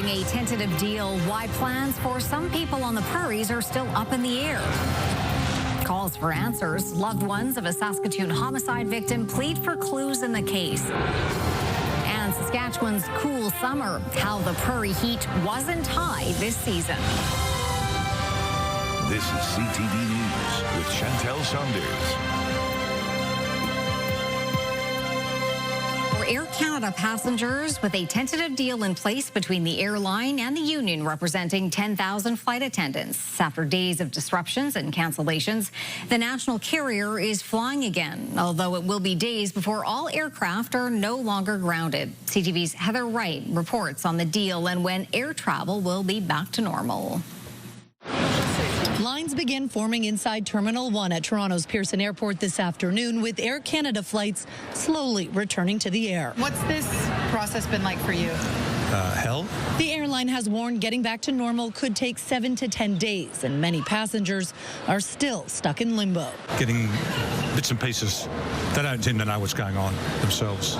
reporting a tentative deal. Why plans for some people on the prairies are still up in the air. Calls for answers. Loved ones of a Saskatoon homicide victim plead for clues in the case. And Saskatchewan's cool summer. How the prairie heat wasn't high this season. This is CTV News with Chantel Saunders. Air Canada passengers with a tentative deal in place between the airline and the union representing 10,000 flight attendants. After days of disruptions and cancellations, the national carrier is flying again, although it will be days before all aircraft are no longer grounded. CTV's Heather Wright reports on the deal and when air travel will be back to normal. Lines begin forming inside Terminal 1 at Toronto's Pearson Airport this afternoon, with Air Canada flights slowly returning to the air. What's this process been like for you? Hell. The airline has warned getting back to normal could take 7 to 10 days, and many passengers are still stuck in limbo. Getting bits and pieces. They don't seem to know what's going on themselves.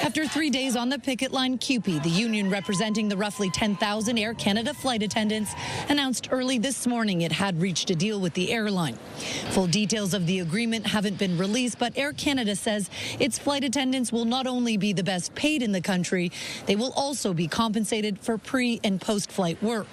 After 3 days on the picket line, CUPE, the union representing the roughly 10,000 Air Canada flight attendants, announced early this morning it had reached a deal with the airline. Full details of the agreement haven't been released, but Air Canada says its flight attendants will not only be the best paid in the country, they will also be compensated for pre- and post-flight work.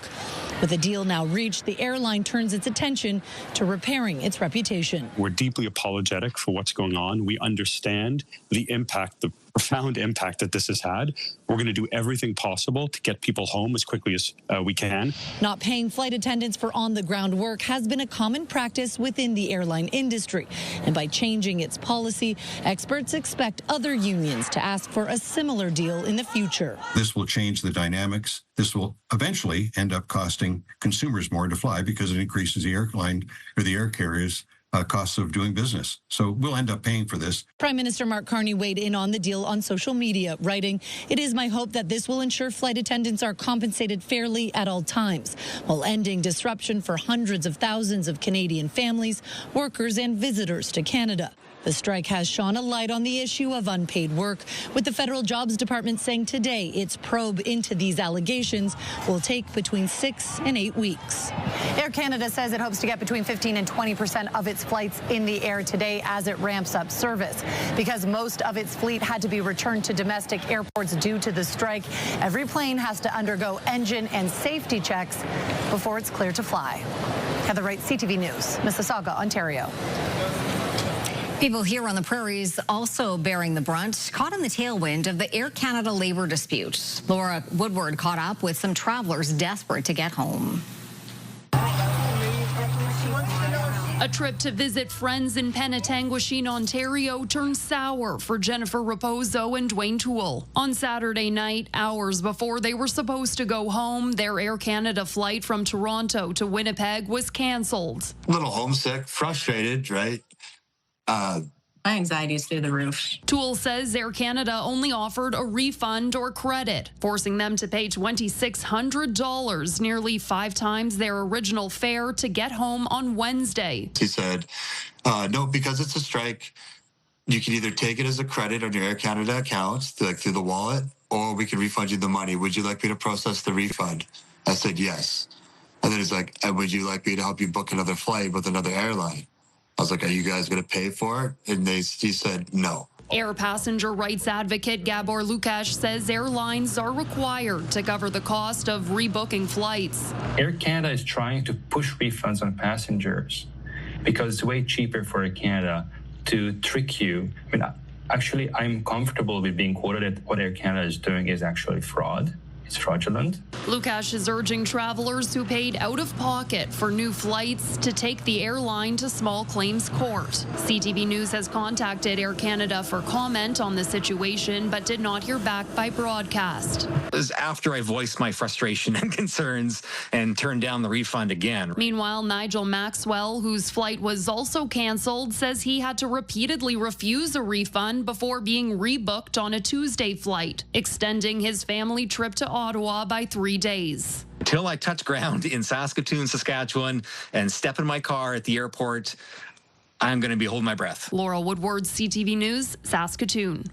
With the deal now reached, the airline turns its attention to repairing its reputation. We're deeply apologetic for what's going on. We understand the impact, the profound impact that this has had. We're going to do everything possible to get people home as quickly as we can. Not paying flight attendants for on-the-ground work has been a common practice within the airline industry. And by changing its policy, experts expect other unions to ask for a similar deal in the future. This will change the dynamics. This will eventually end up costing consumers more to fly because it increases the airline or the air carriers' costs of doing business. So we'll end up paying for this. Prime Minister Mark Carney weighed in on the deal on social media, writing, "It is my hope that this will ensure flight attendants are compensated fairly at all times, while ending disruption for hundreds of thousands of Canadian families, workers, and visitors to Canada." The strike has shone a light on the issue of unpaid work, with the Federal Jobs Department saying today its probe into these allegations will take between 6 and 8 weeks. Air Canada says it hopes to get between 15 and 20% of its flights in the air today as it ramps up service. Because most of its fleet had to be returned to domestic airports due to the strike, every plane has to undergo engine and safety checks before it's cleared to fly. Heather Wright, CTV News, Mississauga, Ontario. People here on the prairies also bearing the brunt, caught in the tailwind of the Air Canada labor dispute. Laura Woodward caught up with some travelers desperate to get home. A trip to visit friends in Penetanguishene, Ontario turned sour for Jennifer Raposo and Dwayne Toole. On Saturday night, hours before they were supposed to go home, their Air Canada flight from Toronto to Winnipeg was cancelled. A little homesick, frustrated, right? My anxiety is through the roof. Toole says Air Canada only offered a refund or credit, forcing them to pay $2,600, nearly 5 times their original fare, to get home on Wednesday. He said, no, because it's a strike, you can either take it as a credit on your Air Canada account, through the wallet, or we can refund you the money. Would you like me to process the refund? I said, yes. And then he's like, would you like me to help you book another flight with another airline? I was like, are you guys going to pay for it? And he said, no. Air passenger rights advocate Gabor Lukács says airlines are required to cover the cost of rebooking flights. Air Canada is trying to push refunds on passengers because it's way cheaper for Air Canada to trick you. I mean, actually, I'm comfortable with being quoted that what Air Canada is doing is actually fraud. It's fraudulent. Lukács is urging travelers who paid out of pocket for new flights to take the airline to small claims court. CTV News has contacted Air Canada for comment on the situation, but did not hear back by broadcast. This is after I voiced my frustration and concerns and turned down the refund again. Meanwhile, Nigel Maxwell, whose flight was also canceled, says he had to repeatedly refuse a refund before being rebooked on a Tuesday flight, extending his family trip to Ottawa by 3 days. Until I touch ground in Saskatoon, Saskatchewan, and step in my car at the airport, I'm going to be holding my breath. Laura Woodward, CTV News, Saskatoon.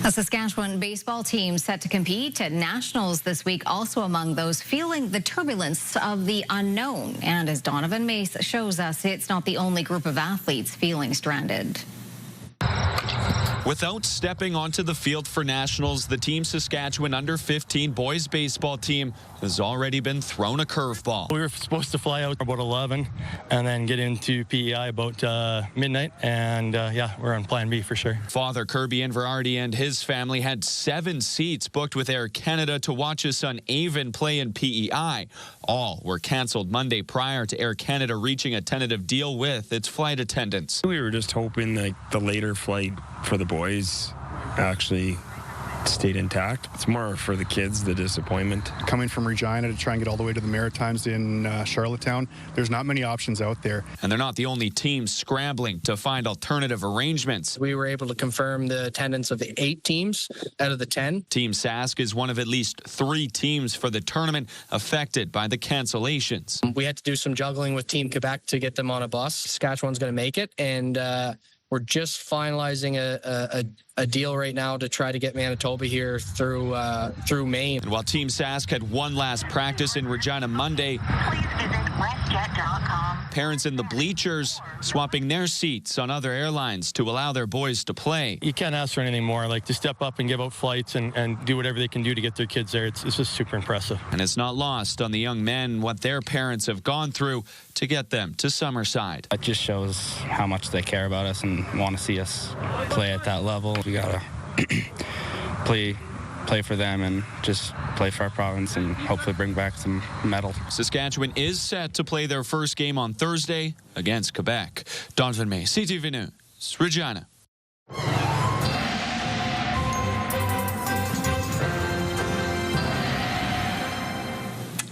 A Saskatchewan baseball team set to compete at Nationals this week, also among those feeling the turbulence of the unknown. And as Donovan Mace shows us, it's not the only group of athletes feeling stranded. Without stepping onto the field for Nationals, the Team Saskatchewan under-15 boys baseball team has already been thrown a curveball. We were supposed to fly out about 11 and then get into PEI about midnight, and yeah, we're on plan B for sure. Father Kirby Inverardi and his family had 7 seats booked with Air Canada to watch his son Avon play in PEI. All were canceled Monday prior to Air Canada reaching a tentative deal with its flight attendants. We were just hoping that the later flight for the boys actually stayed intact. It's more for the kids, the disappointment. Coming from Regina to try and get all the way to the Maritimes in Charlottetown, there's not many options out there. And they're not the only team scrambling to find alternative arrangements. We were able to confirm the attendance of the 8 teams out of the 10. Team Sask is one of at least 3 teams for the tournament affected by the cancellations. We had to do some juggling with Team Quebec to get them on a bus. Saskatchewan's going to make it, and we're just finalizing a deal right now to try to get Manitoba here through Maine. And while Team Sask had one last practice in Regina Monday, please visit WestJet.com. Parents in the bleachers swapping their seats on other airlines to allow their boys to play. You can't ask for anything more, like to step up and give out flights and do whatever they can do to get their kids there. It's just super impressive. And it's not lost on the young men what their parents have gone through to get them to Summerside. It just shows how much they care about us and want to see us play at that level. We gotta play for them and just play for our province and hopefully bring back some medals. Saskatchewan is set to play their first game on Thursday against Quebec. Donovan May, CTV News, Regina.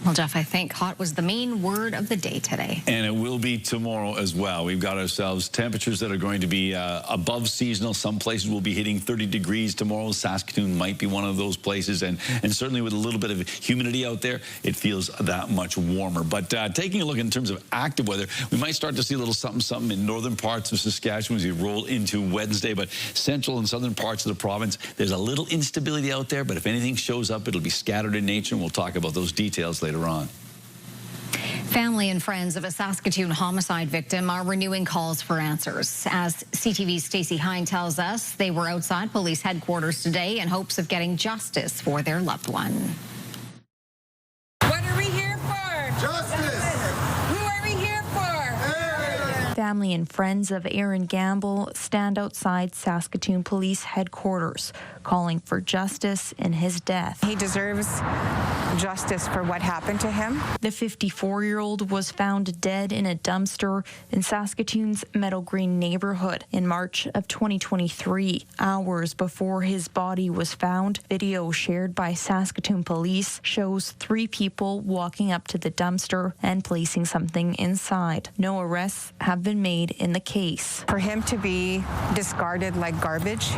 Well, Jeff, I think hot was the main word of the day today. And it will be tomorrow as well. We've got ourselves temperatures that are going to be above seasonal. Some places will be hitting 30 degrees tomorrow. Saskatoon might be one of those places. And certainly with a little bit of humidity out there, it feels that much warmer. But taking a look in terms of active weather, we might start to see a little something in northern parts of Saskatchewan as we roll into Wednesday. But central and southern parts of the province, there's a little instability out there. But if anything shows up, it'll be scattered in nature. And we'll talk about those details later on. Family and friends of a Saskatoon homicide victim are renewing calls for answers. As CTV's Stacey Hine tells us, they were outside police headquarters today in hopes of getting justice for their loved one. What are we here for? Justice! Who are we here for? Family and friends of Aaron Gamble stand outside Saskatoon Police headquarters, calling for justice in his death. He deserves justice for what happened to him. The 54-year-old was found dead in a dumpster in Saskatoon's Meadow Green neighborhood in March of 2023. Hours before his body was found, video shared by Saskatoon Police shows 3 people walking up to the dumpster and placing something inside. No arrests have been made in the case. For him to be discarded like garbage,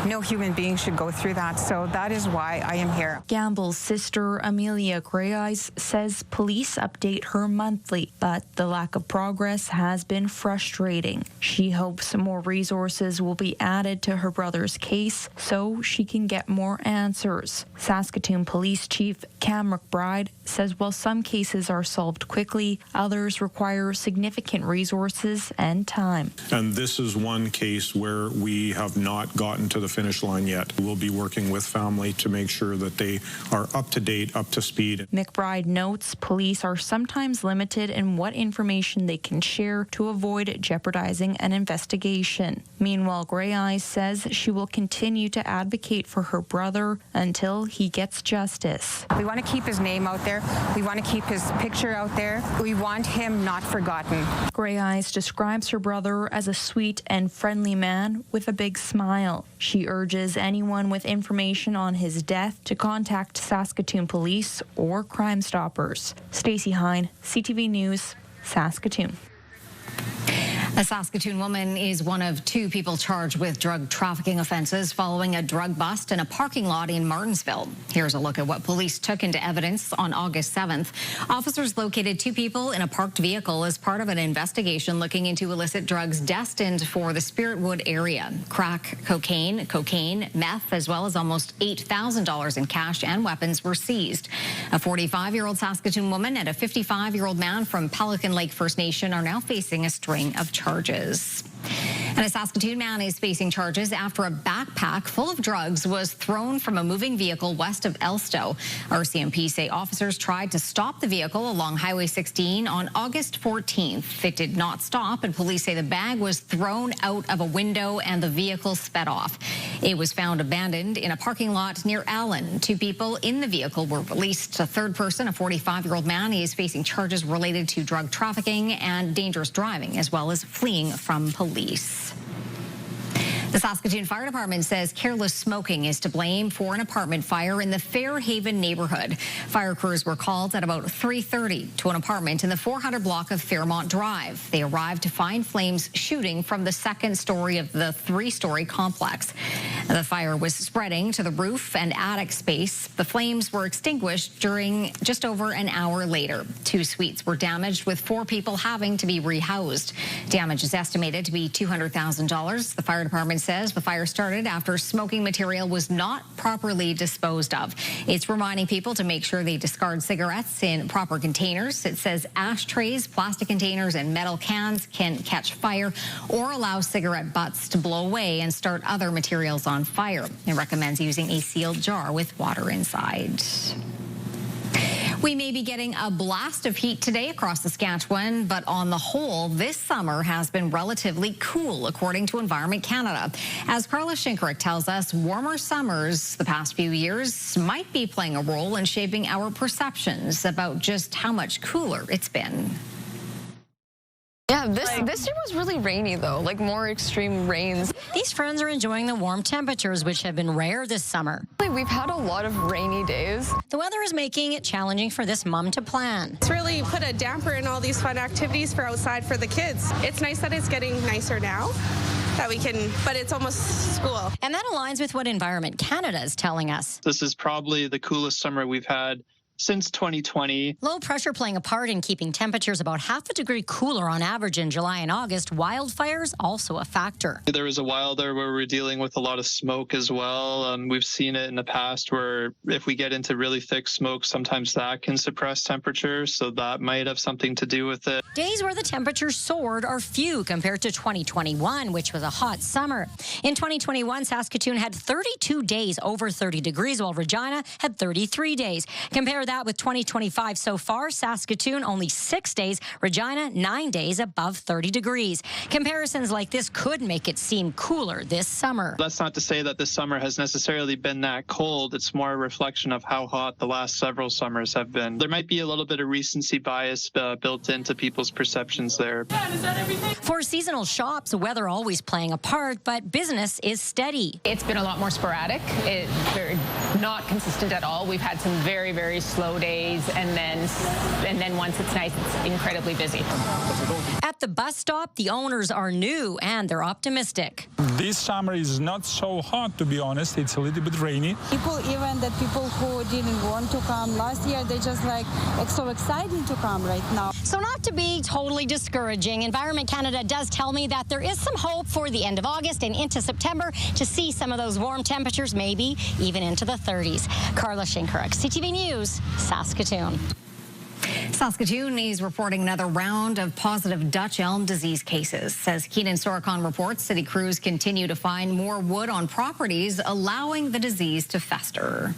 no human being should go through that, so that is why I am here. Gamble's sister, Amelia Greyeyes, says police update her monthly, but the lack of progress has been frustrating. She hopes more resources will be added to her brother's case so she can get more answers. Saskatoon Police Chief Cam McBride says while some cases are solved quickly, others require significant resources and time. And this is one case where we have not gotten to the finish line yet. We'll be working with family to make sure that they are up to date, up to speed. McBride notes police are sometimes limited in what information they can share to avoid jeopardizing an investigation. Meanwhile, Greyeyes says she will continue to advocate for her brother until he gets justice. We want to keep his name out there. We want to keep his picture out there. We want him not forgotten. Greyeyes describes her brother as a sweet and friendly man with a big smile. She urges anyone with information on his death to contact Saskatoon Police or Crime Stoppers. Stacey Hine, CTV News, Saskatoon. A Saskatoon woman is one of 2 people charged with drug trafficking offenses following a drug bust in a parking lot in Martinsville. Here's a look at what police took into evidence on August 7th. Officers located 2 people in a parked vehicle as part of an investigation looking into illicit drugs destined for the Spiritwood area. Crack, cocaine, meth, as well as almost $8,000 in cash and weapons were seized. A 45-year-old Saskatoon woman and a 55-year-old man from Pelican Lake First Nation are now facing a string of charges. And a Saskatoon man is facing charges after a backpack full of drugs was thrown from a moving vehicle west of Elstow. RCMP say officers tried to stop the vehicle along Highway 16 on August 14th. It did not stop, and police say the bag was thrown out of a window and the vehicle sped off. It was found abandoned in a parking lot near Allen. 2 people in the vehicle were released. A third person, a 45-year-old man, is facing charges related to drug trafficking and dangerous driving, as well as fleeing from police. The Saskatoon Fire Department says careless smoking is to blame for an apartment fire in the Fairhaven neighborhood. Fire crews were called at about 3:30 to an apartment in the 400 block of Fairmont Drive. They arrived to find flames shooting from the 2nd story of the 3-story complex. The fire was spreading to the roof and attic space. The flames were extinguished during just over an hour later. 2 suites were damaged, with 4 people having to be rehoused. Damage is estimated to be $200,000. The fire department says the fire started after smoking material was not properly disposed of. It's reminding people to make sure they discard cigarettes in proper containers. It says ashtrays, plastic containers, and metal cans can catch fire or allow cigarette butts to blow away and start other materials on fire. It recommends using a sealed jar with water inside. We may be getting a blast of heat today across Saskatchewan, but on the whole, this summer has been relatively cool, according to Environment Canada. As Carla Shinkaruk tells us, warmer summers the past few years might be playing a role in shaping our perceptions about just how much cooler it's been. Yeah, this year was really rainy, though, like more extreme rains. These friends are enjoying the warm temperatures, which have been rare this summer. We've had a lot of rainy days. The weather is making it challenging for this mom to plan. It's really put a damper in all these fun activities for outside for the kids. It's nice that it's getting nicer now, that we can, but it's almost school. And that aligns with what Environment Canada is telling us. This is probably the coolest summer we've had since 2020. Low pressure playing a part in keeping temperatures about half a degree cooler on average in July and August. Wildfires also a factor. There was a while there where we're dealing with a lot of smoke as well. We've seen it in the past where if we get into really thick smoke, sometimes that can suppress temperatures. So that might have something to do with it. Days where the temperatures soared are few compared to 2021, which was a hot summer. In 2021, Saskatoon had 32 days over 30 degrees, while Regina had 33 days. Compare that with 2025 so far, Saskatoon only 6 days, Regina 9 days above 30 degrees. Comparisons like this could make it seem cooler this summer. That's not to say that this summer has necessarily been that cold. It's more a reflection of how hot the last several summers have been. There might be a little bit of recency bias built into people's perceptions there. For seasonal shops, weather always playing a part, but business is steady. It's been a lot more sporadic. It's very not consistent at all. We've had some very, very slow days, and then once it's nice, it's incredibly busy. At the bus stop, the owners are new and they're optimistic. This summer is not so hot, to be honest. It's a little bit rainy. People who didn't want to come last year, they just it's so exciting to come right now. So not to be totally discouraging, Environment Canada does tell me that there is some hope for the end of August and into September to see some of those warm temperatures, maybe even into the 30s. Carla Shinkaruk, CTV News, Saskatoon. Saskatoon is reporting another round of positive Dutch elm disease cases. As Keenan Sorokon reports, city crews continue to find more wood on properties, allowing the disease to fester.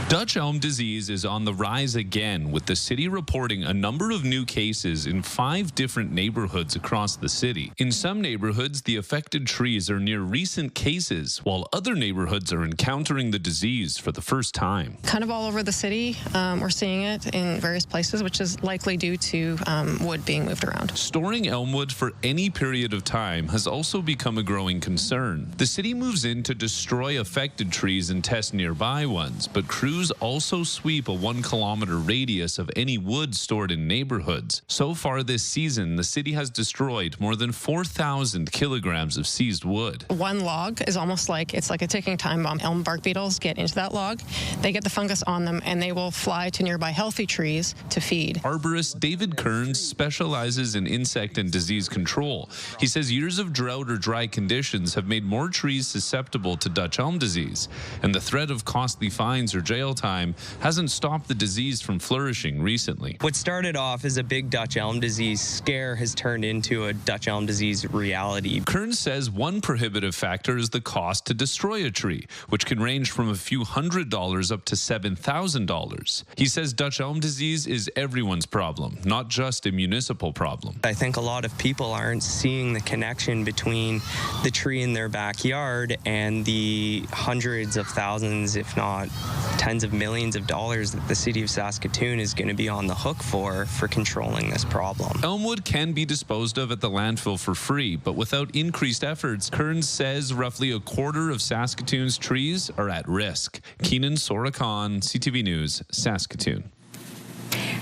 Dutch elm disease is on the rise again, with the city reporting a number of new cases in 5 different neighborhoods across the city. In some neighborhoods, the affected trees are near recent cases, while other neighborhoods are encountering the disease for the first time. Kind of all over the city, we're seeing it in various places, which is likely due to wood being moved around. Storing elm wood for any period of time has also become a growing concern. The city moves in to destroy affected trees and test nearby ones, but crews crews also sweep a 1-kilometer radius of any wood stored in neighborhoods. So far this season, the city has destroyed more than 4,000 kilograms of seized wood. One log is almost like, it's like a ticking time bomb. Elm bark beetles get into that log, they get the fungus on them, and they will fly to nearby healthy trees to feed. Arborist David Kearns specializes in insect and disease control. He says years of drought or dry conditions have made more trees susceptible to Dutch elm disease, and the threat of costly fines or jail time hasn't stopped the disease from flourishing recently. What started off as a big Dutch elm disease scare has turned into a Dutch elm disease reality. Kearns says one prohibitive factor is the cost to destroy a tree, which can range from a few $100s up to $7,000. He says Dutch elm disease is everyone's problem, not just a municipal problem. I think a lot of people aren't seeing the connection between the tree in their backyard and the hundreds of thousands, if not tens of millions of dollars that the city of Saskatoon is going to be on the hook for controlling this problem. Elmwood can be disposed of at the landfill for free, but without increased efforts, Kearns says roughly a quarter of Saskatoon's trees are at risk. Keenan Sorakan, CTV News, Saskatoon.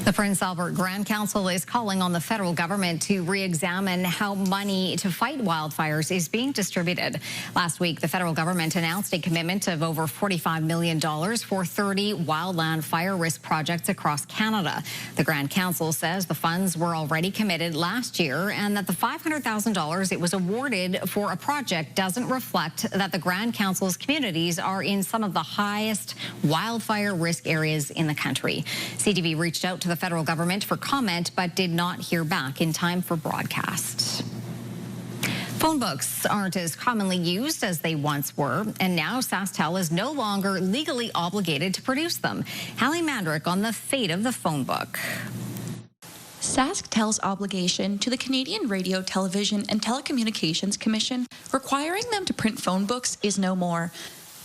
The Prince Albert Grand Council is calling on the federal government to re-examine how money to fight wildfires is being distributed. Last week, the federal government announced a commitment of over $45 million for 30 wildland fire risk projects across Canada. The Grand Council says the funds were already committed last year and that the $500,000 it was awarded for a project doesn't reflect that the Grand Council's communities are in some of the highest wildfire risk areas in the country. CTV reached out to the federal government for comment, but did not hear back in time for broadcast. Phone books aren't as commonly used as they once were, and now SaskTel is no longer legally obligated to produce them. Hallie Mandrick on the fate of the phone book. SaskTel's obligation to the Canadian Radio, Television and Telecommunications Commission requiring them to print phone books is no more.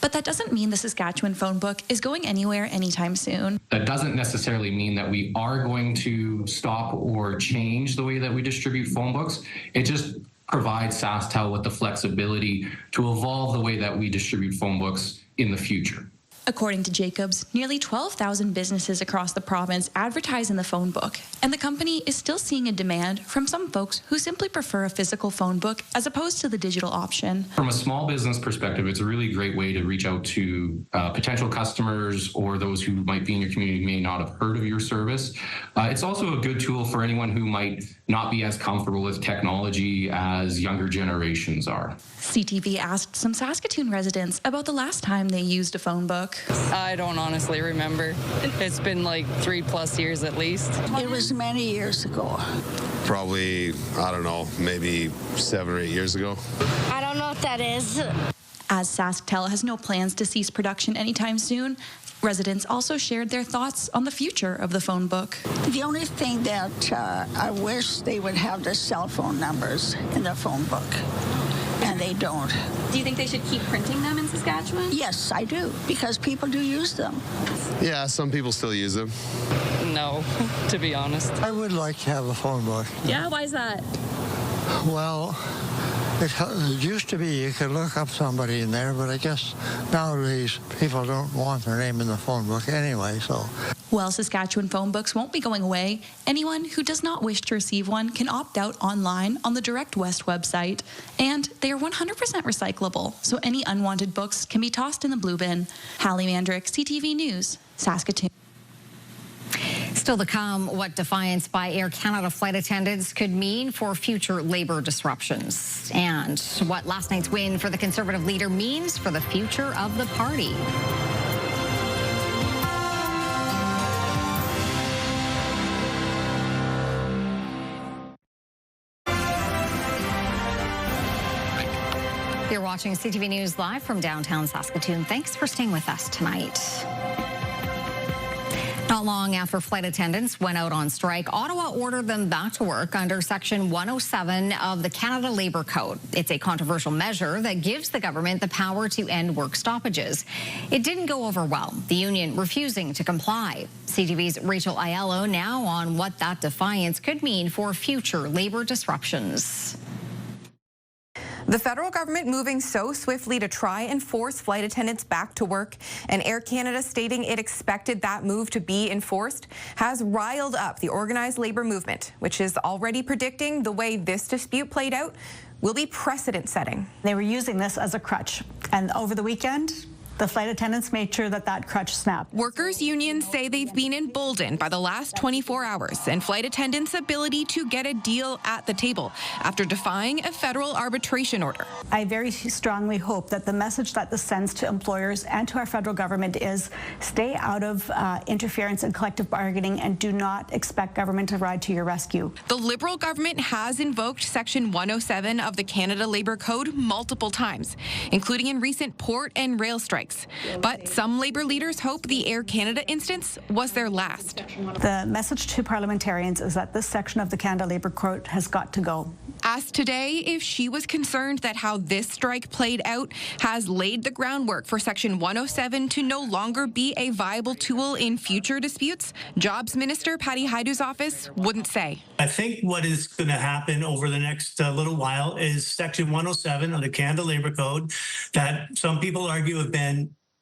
But that doesn't mean the Saskatchewan phone book is going anywhere anytime soon. That doesn't necessarily mean that we are going to stop or change the way that we distribute phone books. It just provides SaskTel with the flexibility to evolve the way that we distribute phone books in the future. According to Jacobs, nearly 12,000 businesses across the province advertise in the phone book, and the company is still seeing a demand from some folks who simply prefer a physical phone book as opposed to the digital option. From a small business perspective, it's a really great way to reach out to potential customers or those who might be in your community may not have heard of your service. It's also a good tool for anyone who might not be as comfortable with technology as younger generations are. CTV asked some Saskatoon residents about the last time they used a phone book. I don't honestly remember. It's been like 3+ years at least. It was many years ago. Probably, I don't know, maybe 7 or 8 years ago. I don't know what that is. As SaskTel has no plans to cease production anytime soon, residents also shared their thoughts on the future of the phone book. The only thing that I wish they would have the cell phone numbers in the phone book. And they don't. Do you think they should keep printing them in Saskatchewan? Yes, I do, because people do use them. Yeah, some people still use them. No, to be honest. I would like to have a phone book. Yeah, why is that? Well, it used to be you could look up somebody in there, but I guess nowadays people don't want their name in the phone book anyway, so. While Saskatchewan phone books won't be going away, anyone who does not wish to receive one can opt out online on the Direct West website. And they are 100% recyclable, so any unwanted books can be tossed in the blue bin. Hallie Mandrick, CTV News, Saskatoon. Still to come, what defiance by Air Canada flight attendants could mean for future labor disruptions, and what last night's win for the Conservative leader means for the future of the party. You're watching CTV News live from downtown Saskatoon. Thanks for staying with us tonight. Not long after flight attendants went out on strike, Ottawa ordered them back to work under Section 107 of the Canada Labour Code. It's a controversial measure that gives the government the power to end work stoppages. It didn't go over well, the union refusing to comply. CTV's Rachel Aiello now on what that defiance could mean for future labor disruptions. The federal government moving so swiftly to try and force flight attendants back to work, and Air Canada stating it expected that move to be enforced, has riled up the organized labor movement, which is already predicting the way this dispute played out will be precedent-setting. They were using this as a crutch, and over the weekend, the flight attendants made sure that crutch snapped. Workers' unions say they've been emboldened by the last 24 hours and flight attendants' ability to get a deal at the table after defying a federal arbitration order. I very strongly hope that the message that this sends to employers and to our federal government is stay out of interference in collective bargaining and do not expect government to ride to your rescue. The Liberal government has invoked Section 107 of the Canada Labour Code multiple times, including in recent port and rail strikes. But some Labour leaders hope the Air Canada instance was their last. The message to parliamentarians is that this section of the Canada Labour Code has got to go. Asked today if she was concerned that how this strike played out has laid the groundwork for Section 107 to no longer be a viable tool in future disputes, Jobs Minister Patty Hajdu's office wouldn't say. I think what is going to happen over the next little while is Section 107 of the Canada Labour Code that some people argue has been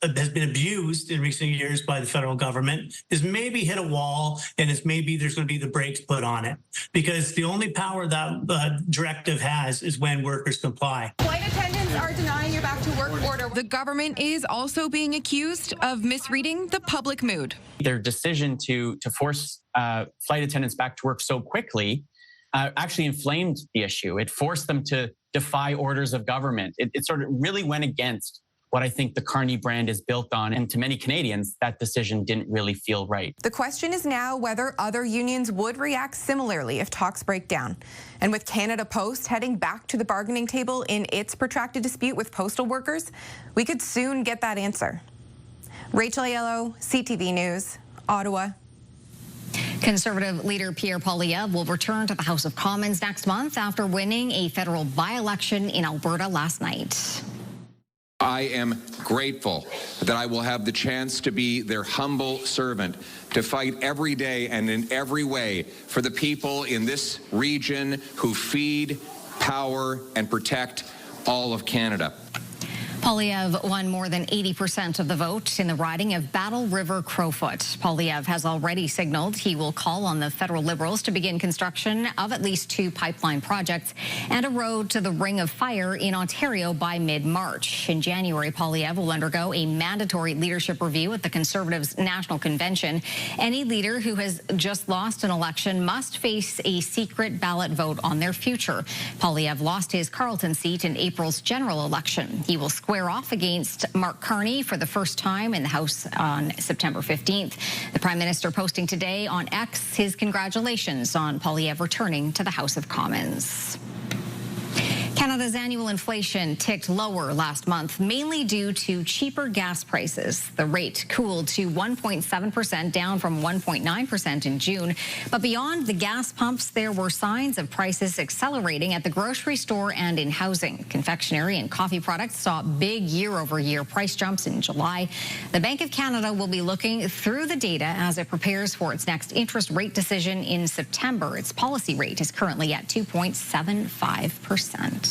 abused in recent years by the federal government, is maybe hit a wall, and it's maybe there's going to be the brakes put on it. Because the only power that directive has is when workers comply. Flight attendants are denying your back to work order. The government is also being accused of misreading the public mood. Their decision to force flight attendants back to work so quickly actually inflamed the issue. It forced them to defy orders of government. It sort of really went against what I think the Carney brand is built on. And to many Canadians, that decision didn't really feel right. The question is now whether other unions would react similarly if talks break down. And with Canada Post heading back to the bargaining table in its protracted dispute with postal workers, we could soon get that answer. Rachel Aiello, CTV News, Ottawa. Conservative leader Pierre Poilievre will return to the House of Commons next month after winning a federal by-election in Alberta last night. I am grateful that I will have the chance to be their humble servant, to fight every day and in every way for the people in this region who feed, power, and protect all of Canada. Poilievre won more than 80% of the vote in the riding of Battle River Crowfoot. Poilievre has already signaled he will call on the federal Liberals to begin construction of at least 2 pipeline projects and a road to the Ring of Fire in Ontario by mid-March. In January, Poilievre will undergo a mandatory leadership review at the Conservatives' National Convention. Any leader who has just lost an election must face a secret ballot vote on their future. Poilievre lost his Carleton seat in April's general election. He will square off against Mark Carney for the first time in the House on September 15th. The Prime Minister posting today on X his congratulations on Poilievre returning to the House of Commons. Canada's annual inflation ticked lower last month, mainly due to cheaper gas prices. The rate cooled to 1.7%, down from 1.9% in June. But beyond the gas pumps, there were signs of prices accelerating at the grocery store and in housing. Confectionery and coffee products saw big year-over-year price jumps in July. The Bank of Canada will be looking through the data as it prepares for its next interest rate decision in September. Its policy rate is currently at 2.75%.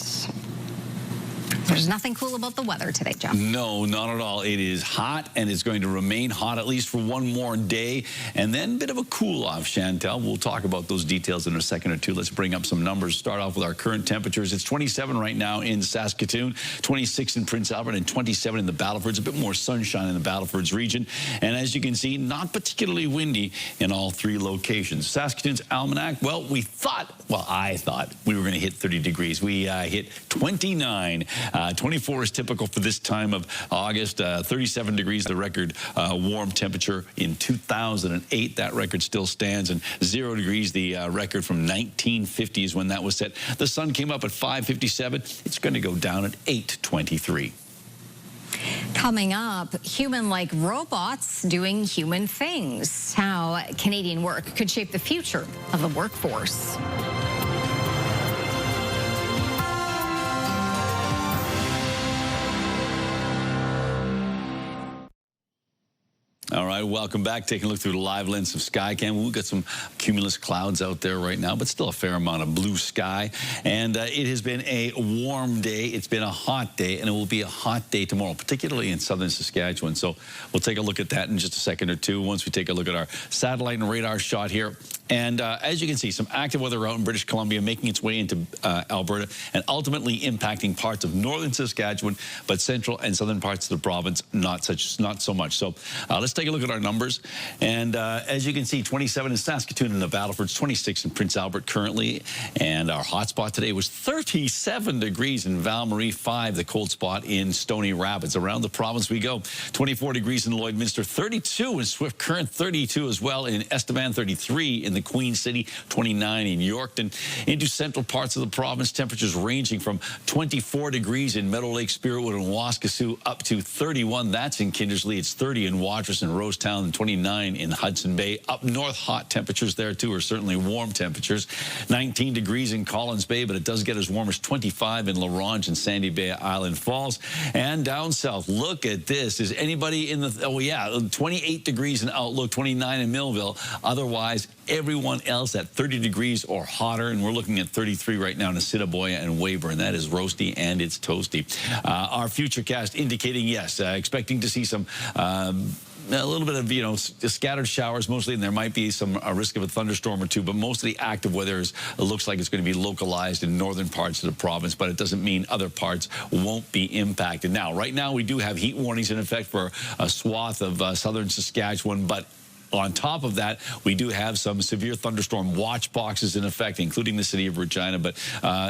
There's nothing cool about the weather today, Jeff. No, not at all. It is hot, and it's going to remain hot at least for one more day, and then a bit of a cool-off, Chantel. We'll talk about those details in a second or two. Let's bring up some numbers. Start off with our current temperatures. It's 27 right now in Saskatoon, 26 in Prince Albert, and 27 in the Battlefords. A bit more sunshine in the Battlefords region, and as you can see, not particularly windy in all 3 locations. Saskatoon's almanac, well, I thought we were going to hit 30 degrees. We hit 29. 24 is typical for this time of August. 37 degrees, the record warm temperature in 2008. That record still stands. And 0 degrees, the record from 1950 is when that was set. The sun came up at 5:57. It's going to go down at 8:23. Coming up, human-like robots doing human things. How Canadian work could shape the future of the workforce. All right. right, welcome back. Taking a look through the live lens of Skycam. We've got some cumulus clouds out there right now, but still a fair amount of blue sky. And it has been a warm day. It's been a hot day, and it will be a hot day tomorrow, particularly in southern Saskatchewan. So we'll take a look at that in just a second or two once we take a look at our satellite and radar shot here. And as you can see, some active weather out in British Columbia making its way into Alberta and ultimately impacting parts of northern Saskatchewan, but central and southern parts of the province, not so much. So let's take a look at our numbers. And as you can see, 27 in Saskatoon and the Battleford's, 26 in Prince Albert currently. And our hot spot today was 37 degrees in Val-Marie, 5, the cold spot in Stony Rapids. Around the province we go. 24 degrees in Lloydminster, 32 in Swift Current, 32 as well in Estevan, 33 in the Queen City, 29 in Yorkton. Into central parts of the province, temperatures ranging from 24 degrees in Meadow Lake, Spiritwood, and Waskesiu up to 31. That's in Kindersley. It's 30 in Watrous and Rosetown, and 29 in Hudson Bay. Up north, hot temperatures there too, are certainly warm temperatures. 19 degrees in Collins Bay, but it does get as warm as 25 in La Ronge and Sandy Bay Island Falls. And down south, look at this. Is anybody in the, oh yeah, 28 degrees in Outlook, 29 in Millville. Otherwise, everyone else at 30 degrees or hotter, and we're looking at 33 right now in Assiniboia and Weyburn. That is roasty and it's toasty. Our futurecast indicating, yes, expecting to see some a little bit of, you know, scattered showers mostly, and there might be some risk of a thunderstorm or two, but most of the active weather looks like it's going to be localized in northern parts of the province, but it doesn't mean other parts won't be impacted. Now, right now, we do have heat warnings in effect for a swath of southern Saskatchewan, but on top of that, we do have some severe thunderstorm watch boxes in effect, including the city of Regina, but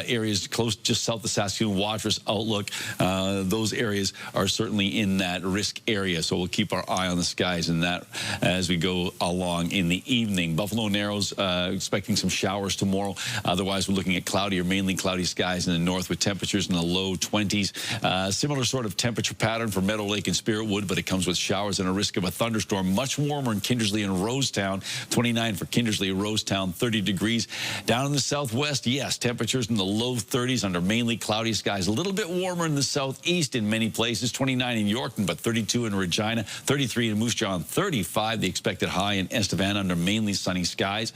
areas close just south of Saskatoon, Watrous, Outlook, those areas are certainly in that risk area. So we'll keep our eye on the skies in that as we go along in the evening. Buffalo Narrows expecting some showers tomorrow. Otherwise, we're looking at cloudy or mainly cloudy skies in the north with temperatures in the low 20s. Similar sort of temperature pattern for Meadow Lake and Spiritwood, but it comes with showers and a risk of a thunderstorm. Much warmer in Kindersley and Rosetown, 29 for Kindersley, Rosetown, 30 degrees. Down in the southwest, yes, temperatures in the low 30s under mainly cloudy skies. A little bit warmer in the southeast in many places, 29 in Yorkton, but 32 in Regina, 33 in Moose Jaw, 35 the expected high in Estevan under mainly sunny skies.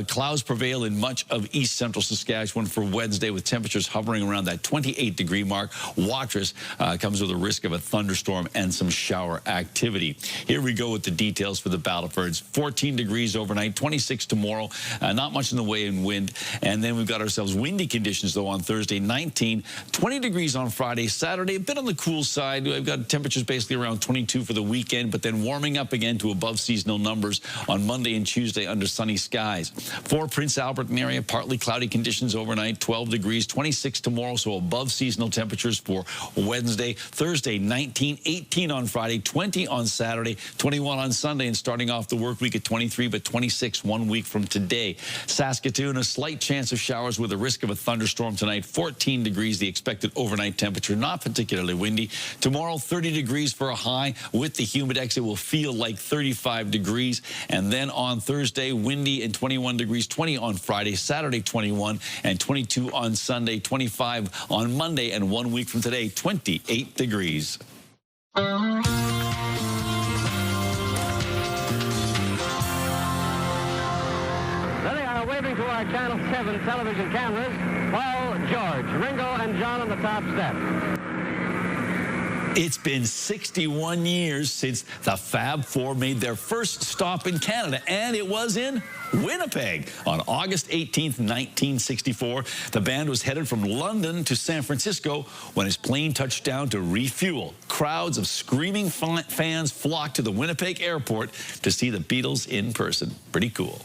Clouds prevail in much of east central Saskatchewan for Wednesday with temperatures hovering around that 28-degree mark. Watrous comes with a risk of a thunderstorm and some shower activity. Here we go with the details for the Battleford. 14 degrees overnight, 26 tomorrow, not much in the way of wind. And then we've got ourselves windy conditions, though, on Thursday, 19, 20 degrees on Friday, Saturday, a bit on the cool side. We've got temperatures basically around 22 for the weekend, but then warming up again to above seasonal numbers on Monday and Tuesday under sunny skies. For Prince Albert area, partly cloudy conditions overnight, 12 degrees, 26 tomorrow, so above seasonal temperatures for Wednesday. Thursday, 19, 18 on Friday, 20 on Saturday, 21 on Sunday, and starting off the work week at 23, but 26 1 week from today. Saskatoon, a slight chance of showers with a risk of a thunderstorm tonight. 14 degrees, the expected overnight temperature, not particularly windy. Tomorrow, 30 degrees for a high. With the humidex, it will feel like 35 degrees. And then on Thursday, windy and 21 degrees, 20 on Friday, Saturday 21, and 22 on Sunday, 25 on Monday, and 1 week from today, 28 degrees. Waving to our Channel 7 television cameras, Paul, George, Ringo, and John on the top step. It's been 61 years since the Fab Four made their first stop in Canada, and it was in Winnipeg on August 18th, 1964. The band was headed from London to San Francisco when his plane touched down to refuel. Crowds of screaming fans flocked to the Winnipeg airport to see the Beatles in person. Pretty cool.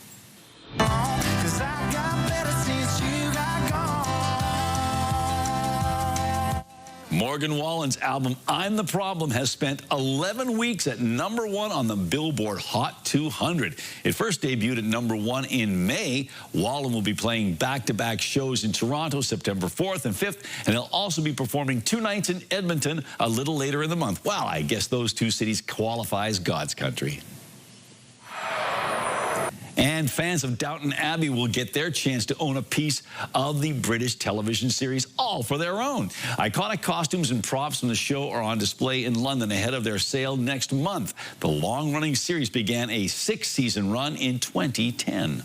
Morgan Wallen's album, I'm the Problem, has spent 11 weeks at #1 on the Billboard Hot 200. It first debuted at #1 in May. Wallen will be playing back-to-back shows in Toronto, September 4th and 5th, and he'll also be performing 2 nights in Edmonton a little later in the month. Well, I guess those two cities qualify as God's country. And fans of Downton Abbey will get their chance to own a piece of the British television series all for their own. Iconic costumes and props from the show are on display in London ahead of their sale next month. The long-running series began a 6-season run in 2010.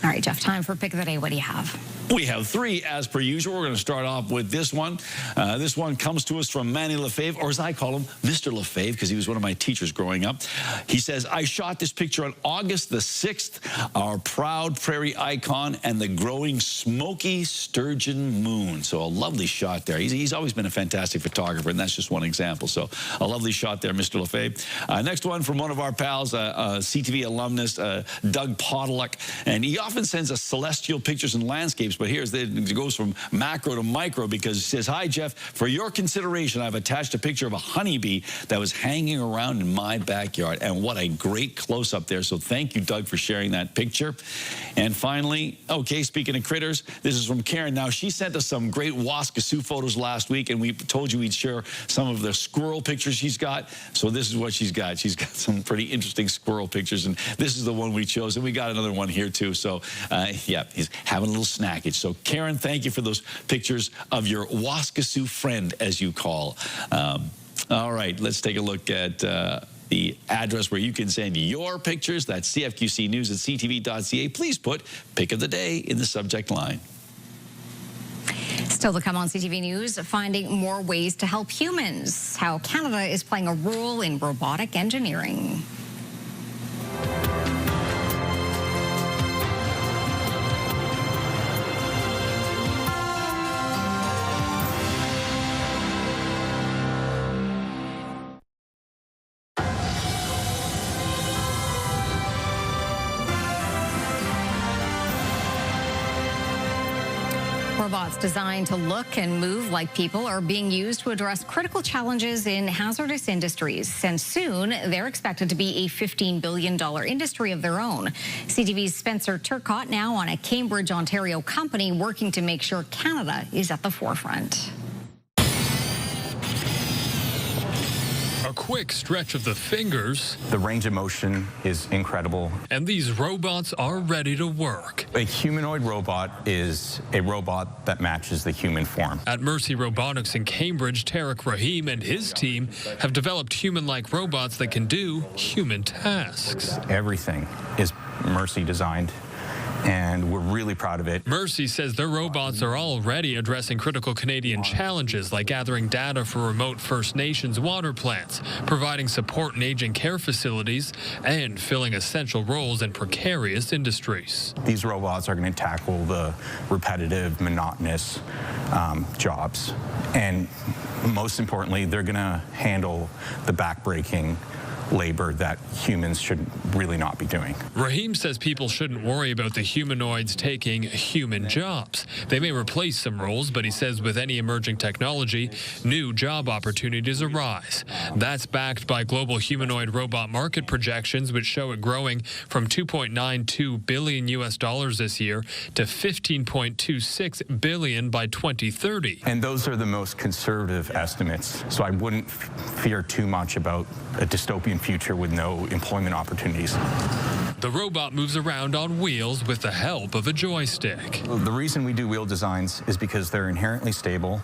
All right, Jeff, time for Pick of the Day. What do you have? We have 3, as per usual. We're going to start off with this one. This one comes to us from Manny Lefebvre, or as I call him, Mr. Lefebvre, because he was one of my teachers growing up. He says, I shot this picture on August the 6th, our proud prairie icon and the growing smoky sturgeon moon. So a lovely shot there. He's always been a fantastic photographer, and that's just one example. So a lovely shot there, Mr. Lefebvre. Next one from one of our pals, CTV alumnus, Doug Podolak, and he often sends us celestial pictures and landscapes, but it goes from macro to micro because it says, hi, Jeff, for your consideration, I've attached a picture of a honeybee that was hanging around in my backyard. And what a great close-up there. So thank you, Doug, for sharing that picture. And finally, okay, speaking of critters, this is from Karen. Now, she sent us some great Waskasoo photos last week, and we told you we'd share some of the squirrel pictures she's got. So this is what she's got. She's got some pretty interesting squirrel pictures, and this is the one we chose. And we got another one here, too. So, yeah, he's having a little snackage. So, Karen, thank you for those pictures of your Waskasoo friend, as you call. All right, let's take a look at the address where you can send your pictures. That's cfqcnews@ctv.ca. Please put Pick of the Day in the subject line. Still to come on CTV News, finding more ways to help humans. How Canada is playing a role in robotic engineering. Robots designed to look and move like people are being used to address critical challenges in hazardous industries. And soon, they're expected to be a $15 billion industry of their own. CTV's Spencer Turcotte now on a Cambridge, Ontario company working to make sure Canada is at the forefront. A quick stretch of the fingers. The range of motion is incredible. And these robots are ready to work. A humanoid robot is a robot that matches the human form. At Mercy Robotics in Cambridge, Tariq Rahim and his team have developed human-like robots that can do human tasks. Everything is Mercy designed, and we're really proud of it. Mercy says their robots are already addressing critical Canadian challenges like gathering data for remote First Nations water plants, providing support in aging care facilities, and filling essential roles in precarious industries. These robots are going to tackle the repetitive, monotonous jobs. And most importantly, they're going to handle the backbreaking labor that humans should really not be doing. Rahim says people shouldn't worry about the humanoids taking human jobs. They may replace some roles, but he says with any emerging technology, new job opportunities arise. That's backed by global humanoid robot market projections, which show it growing from $2.92 billion this year to $15.26 billion by 2030. And those are the most conservative estimates, so I wouldn't fear too much about a dystopian future with no employment opportunities. The robot moves around on wheels with the help of a joystick. The reason we do wheel designs is because they're inherently stable.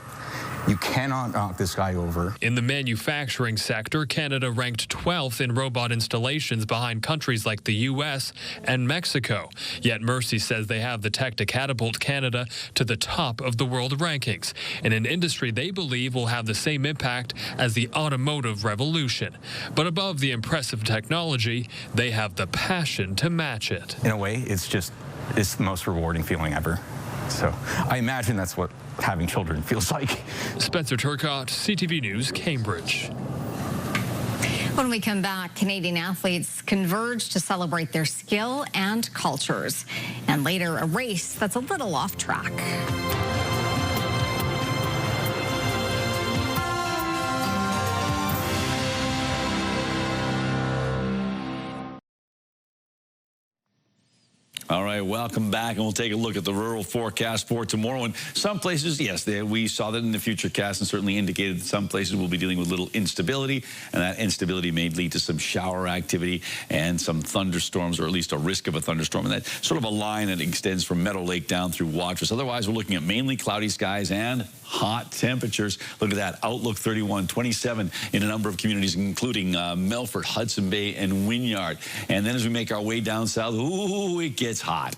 You cannot knock this guy over. In the manufacturing sector, Canada ranked 12th in robot installations behind countries like the U.S. and Mexico. Yet Mercy says they have the tech to catapult Canada to the top of the world rankings, in an industry they believe will have the same impact as the automotive revolution. But above the impressive technology, they have the passion to match it. In a way, it's the most rewarding feeling ever. So I imagine that's what having children feels like. Spencer Turcotte, CTV News, Cambridge. When we come back, Canadian athletes converge to celebrate their skill and cultures. And later, a race that's a little off track. All right. right, welcome back, and we'll take a look at the rural forecast for tomorrow. And some places, yes, we saw that in the futurecast and certainly indicated that some places will be dealing with little instability, and that instability may lead to some shower activity and some thunderstorms, or at least a risk of a thunderstorm. And that's sort of a line that extends from Meadow Lake down through Watrous. Otherwise, we're looking at mainly cloudy skies and hot temperatures. Look at that, outlook 31, 27 in a number of communities, including Melfort, Hudson Bay, and Wynyard. And then as we make our way down south, ooh, it gets hot.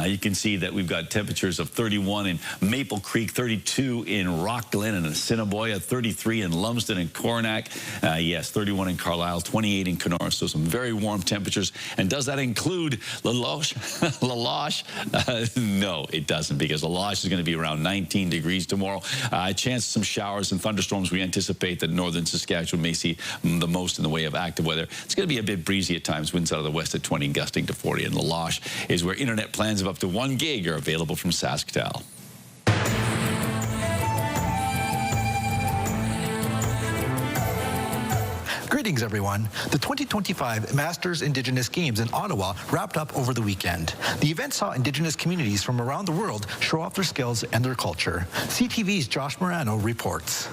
You can see that we've got temperatures of 31 in Maple Creek, 32 in Rock Glen and Assiniboia, 33 in Lumsden and Coronach. Yes, 31 in Carlisle, 28 in Kenora. So some very warm temperatures. And does that include La Loche? No, it doesn't, because La Loche is going to be around 19 degrees tomorrow. Chance of some showers and thunderstorms. We anticipate that northern Saskatchewan may see the most in the way of active weather. It's going to be a bit breezy at times, winds out of the west at 20, gusting to 40. And La Loche is where internet plans of up to 1 gig are available from SaskTel. Greetings, everyone. The 2025 Masters Indigenous Games in Ottawa wrapped up over the weekend. The event saw Indigenous communities from around the world show off their skills and their culture. CTV's Josh Morano reports.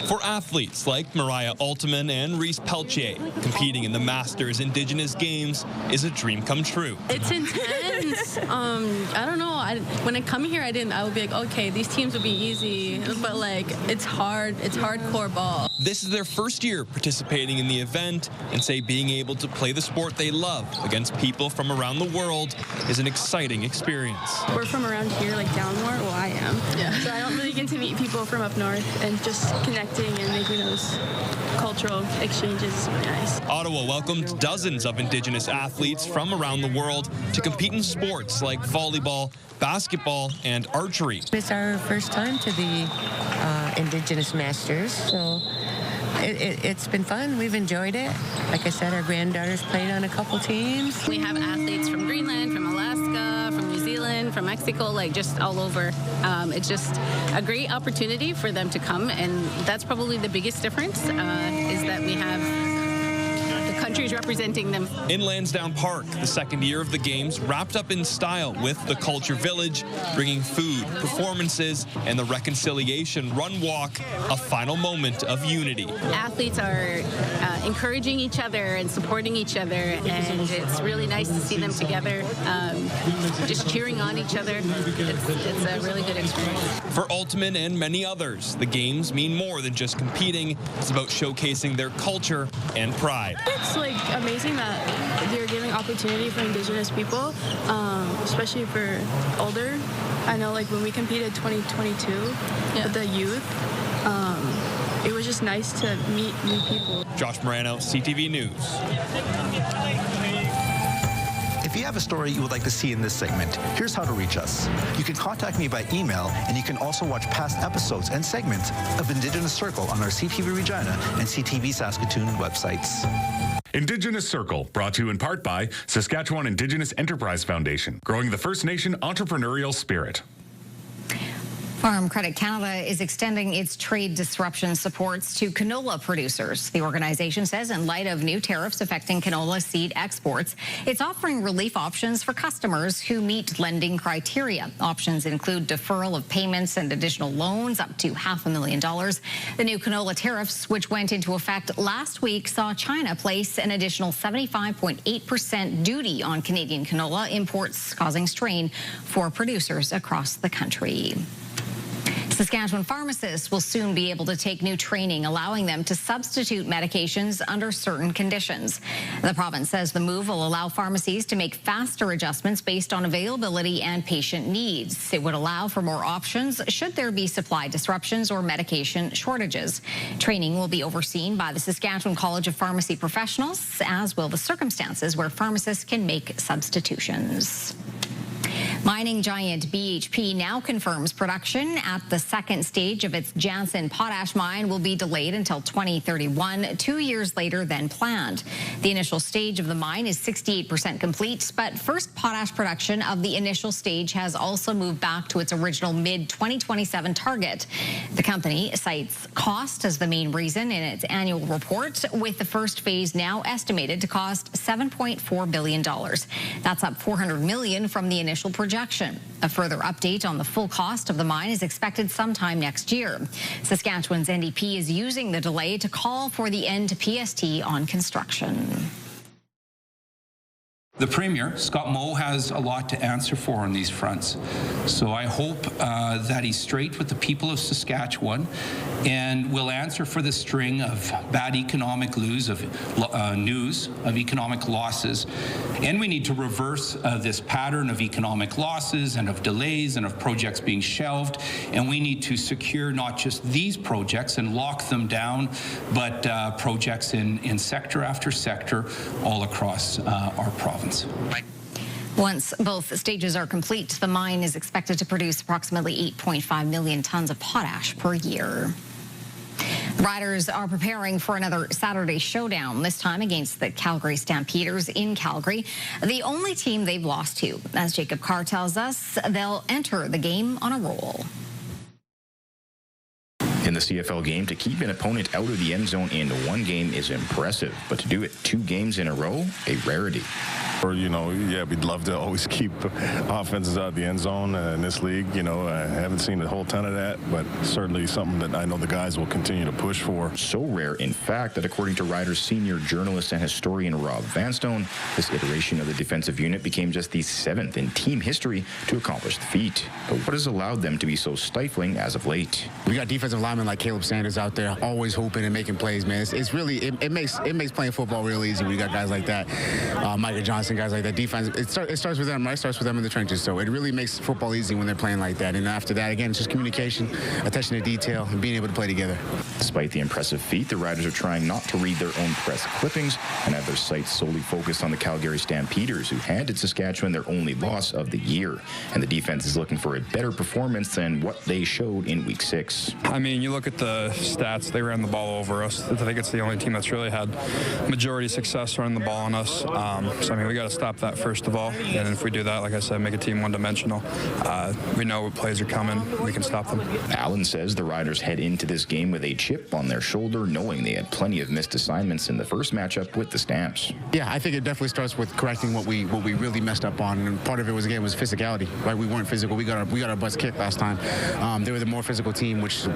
For athletes like Mariah Altman and Reese Peltier, competing in the Masters Indigenous Games is a dream come true. It's intense. I don't know. When I come here, I would be like, okay, these teams would be easy, but like, it's hard. It's hardcore ball. This is their first year participating in the event, and say being able to play the sport they love against people from around the world is an exciting experience. We're from around here, like down north. Well, I am. Yeah. So I don't really get to meet people from up north and just connecting and making those cultural exchanges is really nice. Ottawa welcomed dozens of Indigenous athletes from around the world to compete in sports like volleyball, basketball, and archery. It's our first time to the Indigenous Masters, so it's been fun. We've enjoyed it. Like I said, our granddaughters played on a couple teams. We have athletes from Greenland, from Alaska, from New Zealand, from Mexico, like just all over. It's just a great opportunity for them to come, and that's probably the biggest difference, is that we have the countries representing them. In Lansdowne Park, the second year of the Games wrapped up in style with the Culture Village, bringing food, performances, and the Reconciliation Run Walk, a final moment of unity. Athletes are encouraging each other and supporting each other, and it's really nice to see them together, just cheering on each other. It's a really good experience. For Altman and many others, the Games mean more than just competing. It's about showcasing their culture and pride. It's like amazing that they're giving opportunity for Indigenous people, especially for older. I know, like when we competed 2022 with the youth, it was just nice to meet new people. Josh Morano, CTV News. If you have a story you would like to see in this segment, here's how to reach us. You can contact me by email, and you can also watch past episodes and segments of Indigenous Circle on our CTV Regina and CTV Saskatoon websites. Indigenous Circle, brought to you in part by Saskatchewan Indigenous Enterprise Foundation, growing the First Nation entrepreneurial spirit. Farm Credit Canada is extending its trade disruption supports to canola producers. The organization says in light of new tariffs affecting canola seed exports, it's offering relief options for customers who meet lending criteria. Options include deferral of payments and additional loans up to $500,000. The new canola tariffs, which went into effect last week, saw China place an additional 75.8% duty on Canadian canola imports, causing strain for producers across the country. Saskatchewan pharmacists will soon be able to take new training, allowing them to substitute medications under certain conditions. The province says the move will allow pharmacies to make faster adjustments based on availability and patient needs. It would allow for more options should there be supply disruptions or medication shortages. Training will be overseen by the Saskatchewan College of Pharmacy Professionals, as will the circumstances where pharmacists can make substitutions. Mining giant BHP now confirms production at the second stage of its Jansen potash mine will be delayed until 2031, 2 years later than planned. The initial stage of the mine is 68% complete, but first potash production of the initial stage has also moved back to its original mid-2027 target. The company cites cost as the main reason in its annual report, with the first phase now estimated to cost $7.4 billion. That's up $400 million from the initial projection. A further update on the full cost of the mine is expected sometime next year. Saskatchewan's NDP is using the delay to call for the end to PST on construction. The Premier, Scott Moe, has a lot to answer for on these fronts. So I hope that he's straight with the people of Saskatchewan and will answer for the string of bad economic news of economic losses. And we need to reverse this pattern of economic losses and of delays and of projects being shelved. And we need to secure not just these projects and lock them down, but projects in sector after sector all across our province. Once both stages are complete, the mine is expected to produce approximately 8.5 million tons of potash per year. Riders are preparing for another Saturday showdown, this time against the Calgary Stampeders in Calgary, the only team they've lost to. As Jacob Carr tells us, they'll enter the game on a roll. In the CFL game, to keep an opponent out of the end zone in one game is impressive, but to do it 2 games in a row, a rarity. Or, we'd love to always keep offenses out of the end zone in this league. I haven't seen a whole ton of that, but certainly something that I know the guys will continue to push for. So rare, in fact, that according to Riders senior journalist and historian Rob Vanstone, this iteration of the defensive unit became just the 7th in team history to accomplish the feat. But what has allowed them to be so stifling as of late? We got defensive linemen like Caleb Sanders out there, always hooping and making plays, man. It's really, it makes playing football real easy when you got guys like that. Micah Johnson, guys like that. Defense, it starts with them, right? It starts with them in the trenches. So it really makes football easy when they're playing like that. And after that, again, it's just communication, attention to detail, and being able to play together. Despite the impressive feat, the Riders are trying not to read their own press clippings and have their sights solely focused on the Calgary Stampeders, who handed Saskatchewan their only loss of the year. And the defense is looking for a better performance than what they showed in Week 6. I mean, you look at the stats, they ran the ball over us. I think it's the only team that's really had majority success running the ball on us. So, I mean, we got to stop that first of all. And if we do that, like I said, make a team one-dimensional, we know what plays are coming. We can stop them. Allen says the Riders head into this game with a chip on their shoulder, knowing they had plenty of missed assignments in the first matchup with the Stamps. Yeah, I think it definitely starts with correcting what we really messed up on. And part of it was, again, was physicality, right? We weren't physical. We got our butts kicked last time. They were the more physical team, which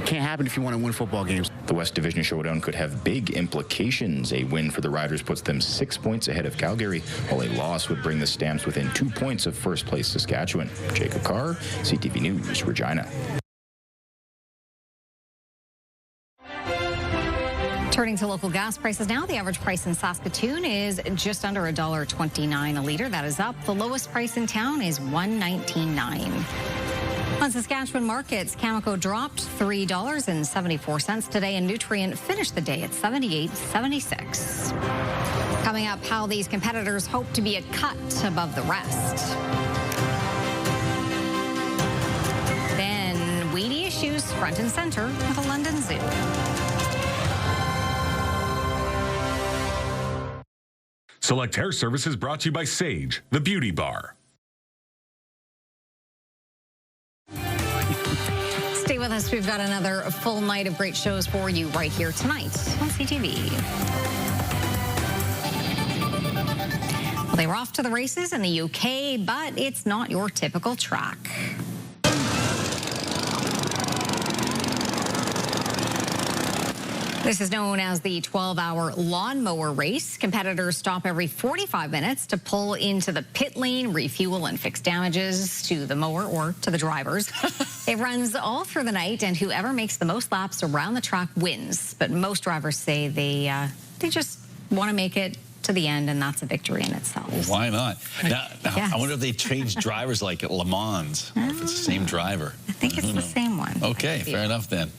can't happen if you want to win football games. The West Division showdown could have big implications. A win for the Riders puts them 6 points ahead of Calgary, while a loss would bring the Stamps within 2 points of first place Saskatchewan. Jacob Carr, CTV News, Regina. Turning to local gas prices now, the average price in Saskatoon is just under $1.29 a litre. That is up. The lowest price in town is $1.19.9. On Saskatchewan markets, Cameco dropped $3.74 today, and Nutrient finished the day at $78.76. Coming up, how these competitors hope to be a cut above the rest. Then, weedy issues front and center at the London Zoo. Select Hair Services brought to you by Sage, the beauty bar. Stay with us. We've got another full night of great shows for you right here tonight on CTV. Well, they were off to the races in the UK, but it's not your typical track. This is known as the 12-hour lawnmower race. Competitors stop every 45 minutes to pull into the pit lane, refuel, and fix damages to the mower or to the drivers. It runs all through the night, and whoever makes the most laps around the track wins. But most drivers say they just want to make it to the end, and that's a victory in itself. Well, why not? Now, Yes. I wonder if they changed drivers like at Le Mans, or if it's the same driver. I think it's the same one. Okay, fair enough then.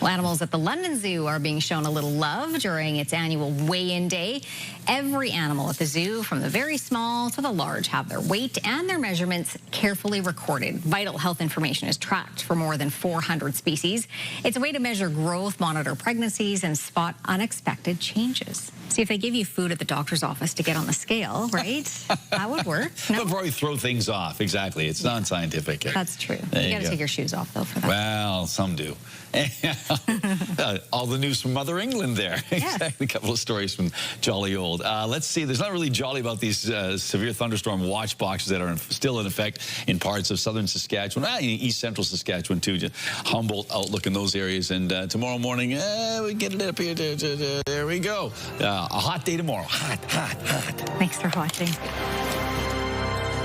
Well, animals at the London Zoo are being shown a little love during its annual weigh-in day. Every animal at the zoo, from the very small to the large, have their weight and their measurements carefully recorded. Vital health information is tracked for more than 400 species. It's a way to measure growth, monitor pregnancies, and spot unexpected changes. See, if they give you food at the doctor's office to get on the scale, right? That would work. No? They'll probably throw things off. Exactly. It's non-scientific. That's true. You got to take your shoes off, though, for that. Well, some do. All the news from Mother England there. Yes. Exactly. A couple of stories from jolly old. Let's see. There's not really jolly about these severe thunderstorm watch boxes that are still in effect in parts of southern Saskatchewan, in east central Saskatchewan too. Just Humboldt outlook in those areas. And tomorrow morning, we get it up here. There we go. A hot day tomorrow. Hot, hot, hot. Thanks for watching.